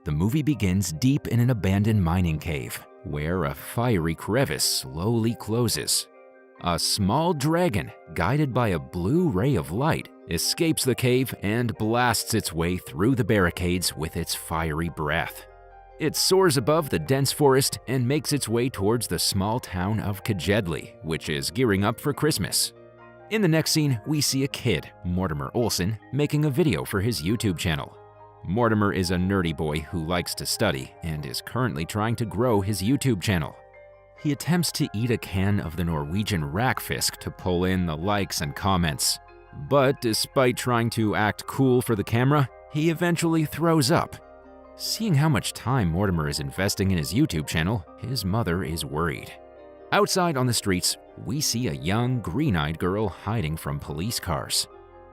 The movie begins deep in an abandoned mining cave, where a fiery crevice slowly closes. A small dragon, guided by a blue ray of light, escapes the cave and blasts its way through the barricades with its fiery breath. It soars above the dense forest and makes its way towards the small town of Kajedli, which is gearing up for Christmas. In the next scene, we see a kid, Mortimer Olsen, making a video for his YouTube channel. Mortimer is a nerdy boy who likes to study and is currently trying to grow his YouTube channel. He attempts to eat a can of the Norwegian rakfisk to pull in the likes and comments. But despite trying to act cool for the camera, he eventually throws up. Seeing how much time Mortimer is investing in his YouTube channel, his mother is worried. Outside on the streets, we see a young, green-eyed girl hiding from police cars.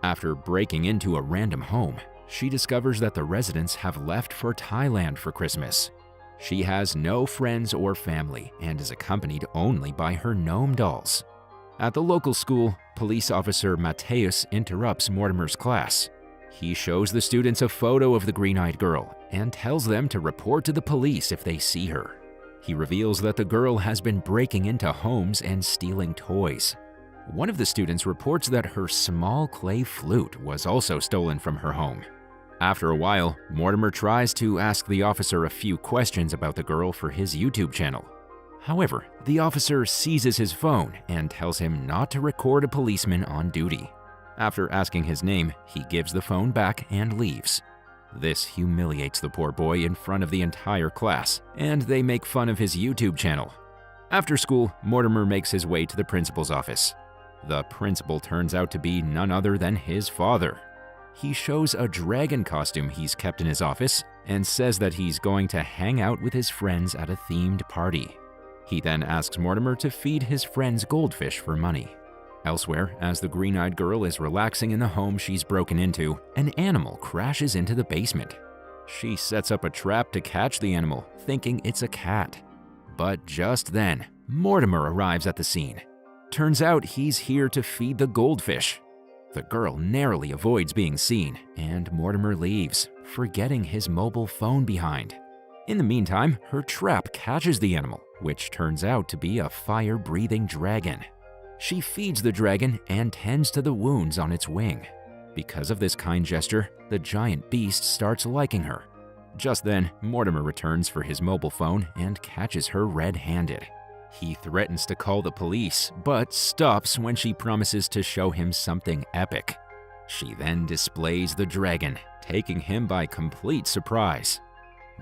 After breaking into a random home, she discovers that the residents have left for Thailand for Christmas. She has no friends or family and is accompanied only by her gnome dolls. At the local school, police officer Matthäus interrupts Mortimer's class. He shows the students a photo of the green-eyed girl and tells them to report to the police if they see her. He reveals that the girl has been breaking into homes and stealing toys. One of the students reports that her small clay flute was also stolen from her home. After a while, Mortimer tries to ask the officer a few questions about the girl for his YouTube channel. However, the officer seizes his phone and tells him not to record a policeman on duty. After asking his name, he gives the phone back and leaves. This humiliates the poor boy in front of the entire class, and they make fun of his YouTube channel. After school, Mortimer makes his way to the principal's office. The principal turns out to be none other than his father. He shows a dragon costume he's kept in his office and says that he's going to hang out with his friends at a themed party. He then asks Mortimer to feed his friends goldfish for money. Elsewhere, as the green-eyed girl is relaxing in the home she's broken into, an animal crashes into the basement. She sets up a trap to catch the animal, thinking it's a cat. But just then, Mortimer arrives at the scene. Turns out he's here to feed the goldfish. The girl narrowly avoids being seen, and Mortimer leaves, forgetting his mobile phone behind. In the meantime, her trap catches the animal, which turns out to be a fire-breathing dragon. She feeds the dragon and tends to the wounds on its wing. Because of this kind gesture, the giant beast starts liking her. Just then, Mortimer returns for his mobile phone and catches her red-handed. He threatens to call the police, but stops when she promises to show him something epic. She then displays the dragon, taking him by complete surprise.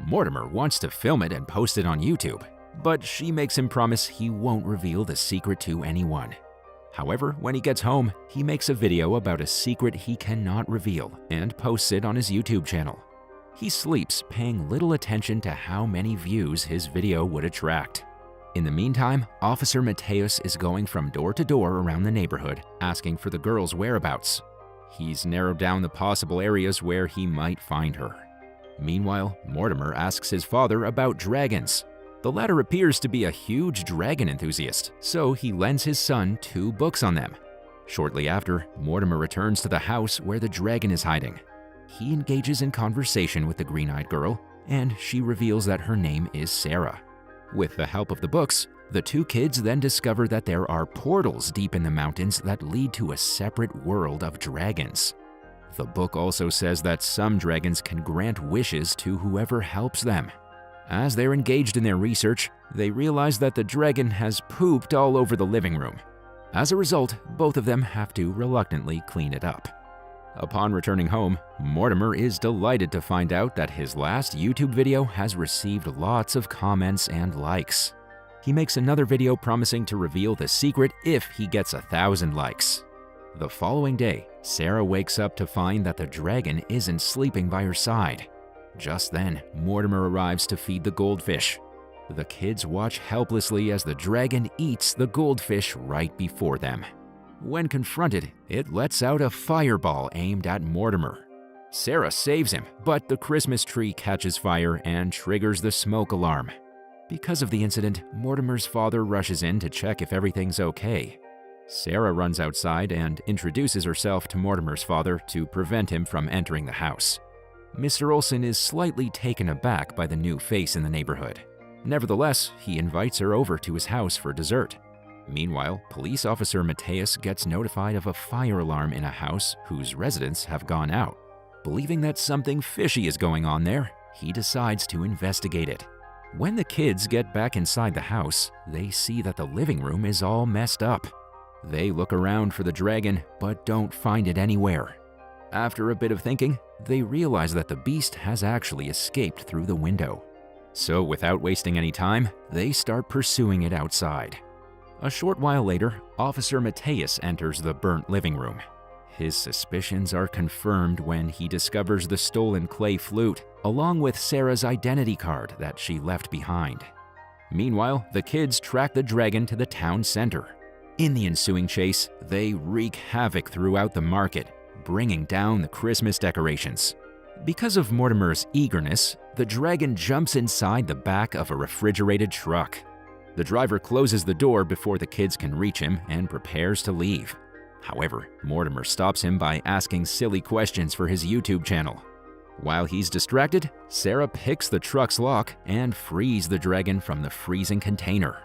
Mortimer wants to film it and post it on YouTube, but she makes him promise he won't reveal the secret to anyone. However, when he gets home, he makes a video about a secret he cannot reveal and posts it on his YouTube channel. He sleeps, paying little attention to how many views his video would attract. In the meantime, Officer Matthäus is going from door to door around the neighborhood, asking for the girl's whereabouts. He's narrowed down the possible areas where he might find her. Meanwhile, Mortimer asks his father about dragons. The latter appears to be a huge dragon enthusiast, so he lends his son 2 books on them. Shortly after, Mortimer returns to the house where the dragon is hiding. He engages in conversation with the green-eyed girl, and she reveals that her name is Sara. With the help of the books, the 2 kids then discover that there are portals deep in the mountains that lead to a separate world of dragons. The book also says that some dragons can grant wishes to whoever helps them. As they're engaged in their research, they realize that the dragon has pooped all over the living room. As a result, both of them have to reluctantly clean it up. Upon returning home, Mortimer is delighted to find out that his last YouTube video has received lots of comments and likes. He makes another video promising to reveal the secret if he gets 1,000 likes. The following day, Sara wakes up to find that the dragon isn't sleeping by her side. Just then, Mortimer arrives to feed the goldfish. The kids watch helplessly as the dragon eats the goldfish right before them. When confronted, it lets out a fireball aimed at Mortimer. Sara saves him, but the Christmas tree catches fire and triggers the smoke alarm. Because of the incident, Mortimer's father rushes in to check if everything's okay. Sara runs outside and introduces herself to Mortimer's father to prevent him from entering the house. Mr. Olson is slightly taken aback by the new face in the neighborhood. Nevertheless, he invites her over to his house for dessert. Meanwhile, police officer Mateus gets notified of a fire alarm in a house whose residents have gone out. Believing that something fishy is going on there, he decides to investigate it. When the kids get back inside the house, they see that the living room is all messed up. They look around for the dragon, but don't find it anywhere. After a bit of thinking, they realize that the beast has actually escaped through the window. So without wasting any time, they start pursuing it outside. A short while later, Officer Mateus enters the burnt living room. His suspicions are confirmed when he discovers the stolen clay flute, along with Sara's identity card that she left behind. Meanwhile, the kids track the dragon to the town center. In the ensuing chase, they wreak havoc throughout the market, bringing down the Christmas decorations. Because of Mortimer's eagerness, the dragon jumps inside the back of a refrigerated truck. The driver closes the door before the kids can reach him and prepares to leave. However, Mortimer stops him by asking silly questions for his YouTube channel. While he's distracted, Sara picks the truck's lock and frees the dragon from the freezing container.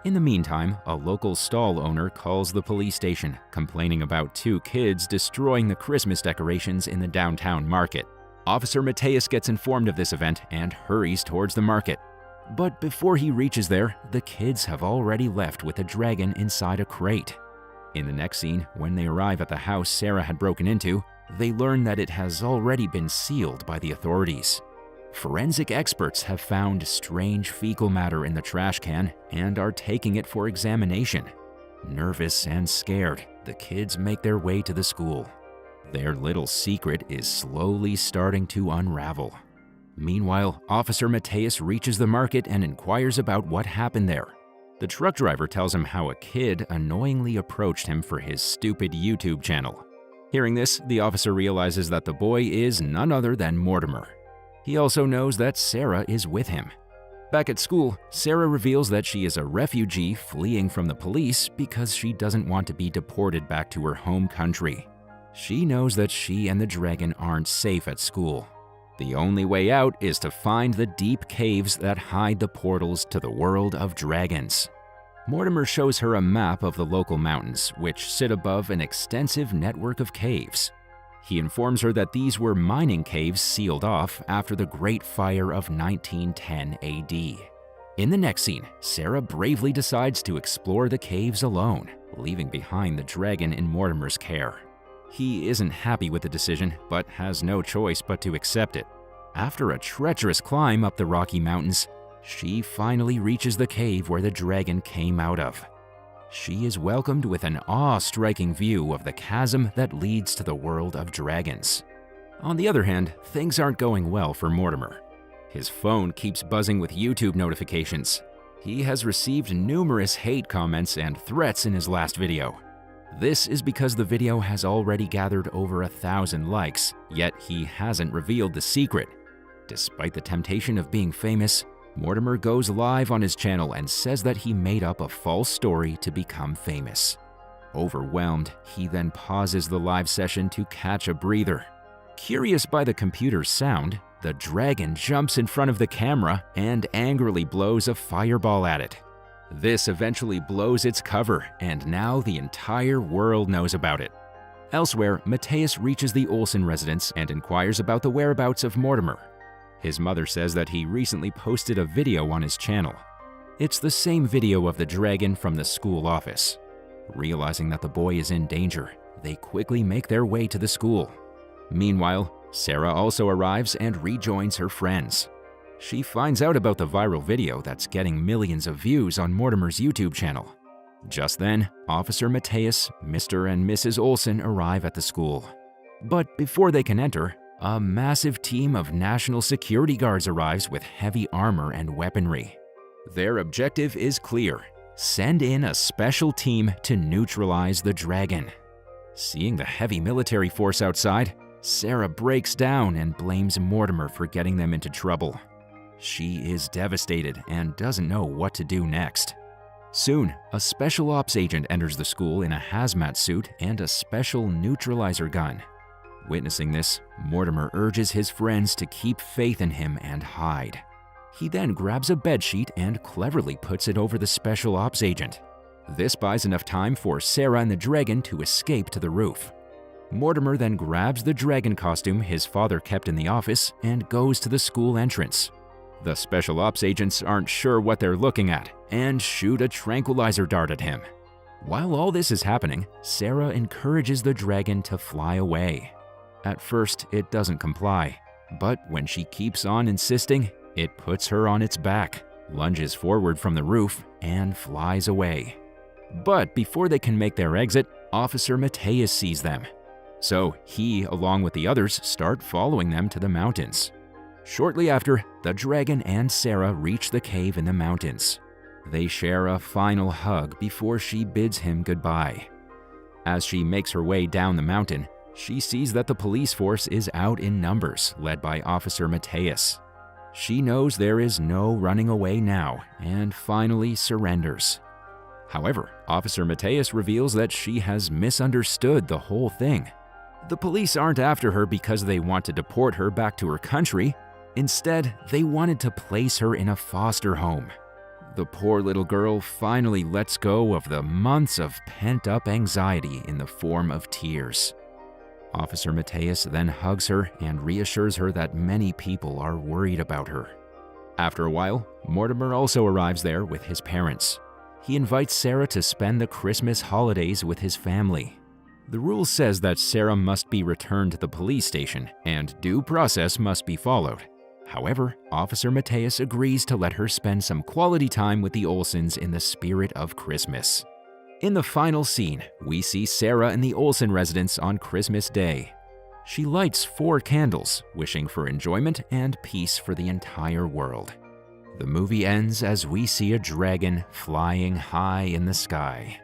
In the meantime, a local stall owner calls the police station, complaining about two kids destroying the Christmas decorations in the downtown market. Officer Mateus gets informed of this event and hurries towards the market. But before he reaches there, the kids have already left with the dragon inside a crate. In the next scene, when they arrive at the house Sara had broken into, they learn that it has already been sealed by the authorities. Forensic experts have found strange fecal matter in the trash can and are taking it for examination. Nervous and scared, the kids make their way to the school. Their little secret is slowly starting to unravel. Meanwhile, Officer Mateus reaches the market and inquires about what happened there. The truck driver tells him how a kid annoyingly approached him for his stupid YouTube channel. Hearing this, the officer realizes that the boy is none other than Mortimer. He also knows that Sara is with him. Back at school, Sara reveals that she is a refugee fleeing from the police because she doesn't want to be deported back to her home country. She knows that she and the dragon aren't safe at school. The only way out is to find the deep caves that hide the portals to the world of dragons. Mortimer shows her a map of the local mountains, which sit above an extensive network of caves. He informs her that these were mining caves sealed off after the Great Fire of 1910 AD. In the next scene, Sara bravely decides to explore the caves alone, leaving behind the dragon in Mortimer's care. He isn't happy with the decision, but has no choice but to accept it. After a treacherous climb up the Rocky Mountains, she finally reaches the cave where the dragon came out of. She is welcomed with an awe-striking view of the chasm that leads to the world of dragons. On the other hand, things aren't going well for Mortimer. His phone keeps buzzing with YouTube notifications. He has received numerous hate comments and threats in his last video. This is because the video has already gathered over 1,000 likes, yet he hasn't revealed the secret. Despite the temptation of being famous, Mortimer goes live on his channel and says that he made up a false story to become famous. Overwhelmed, he then pauses the live session to catch a breather. Curious by the computer's sound, the dragon jumps in front of the camera and angrily blows a fireball at it. This eventually blows its cover, and now the entire world knows about it. Elsewhere, Mateus reaches the Olson residence and inquires about the whereabouts of Mortimer. His mother says that he recently posted a video on his channel. It's the same video of the dragon from the school office. Realizing that the boy is in danger, they quickly make their way to the school. Meanwhile, Sara also arrives and rejoins her friends. She finds out about the viral video that's getting millions of views on Mortimer's YouTube channel. Just then, Officer Mateus, Mr. and Mrs. Olson arrive at the school. But before they can enter, a massive team of national security guards arrives with heavy armor and weaponry. Their objective is clear: send in a special team to neutralize the dragon. Seeing the heavy military force outside, Sara breaks down and blames Mortimer for getting them into trouble. She is devastated and doesn't know what to do next. Soon, a special ops agent enters the school in a hazmat suit and a special neutralizer gun. Witnessing this, Mortimer urges his friends to keep faith in him and hide. He then grabs a bedsheet and cleverly puts it over the special ops agent. This buys enough time for Sara and the dragon to escape to the roof. Mortimer then grabs the dragon costume his father kept in the office and goes to the school entrance. The special ops agents aren't sure what they're looking at and shoot a tranquilizer dart at him. While all this is happening, Sara encourages the dragon to fly away. At first, it doesn't comply, but when she keeps on insisting, it puts her on its back, lunges forward from the roof, and flies away. But before they can make their exit, Officer Mateus sees them. So he, along with the others, start following them to the mountains. Shortly after, the dragon and Sara reach the cave in the mountains. They share a final hug before she bids him goodbye. As she makes her way down the mountain, she sees that the police force is out in numbers, led by Officer Mateus. She knows there is no running away now and finally surrenders. However, Officer Mateus reveals that she has misunderstood the whole thing. The police aren't after her because they want to deport her back to her country. Instead, they wanted to place her in a foster home. The poor little girl finally lets go of the months of pent-up anxiety in the form of tears. Officer Mateus then hugs her and reassures her that many people are worried about her. After a while, Mortimer also arrives there with his parents. He invites Sara to spend the Christmas holidays with his family. The rule says that Sara must be returned to the police station and due process must be followed. However, Officer Mateus agrees to let her spend some quality time with the Olsens in the spirit of Christmas. In the final scene, we see Sara in the Olsen residence on Christmas Day. She lights 4 candles, wishing for enjoyment and peace for the entire world. The movie ends as we see a dragon flying high in the sky.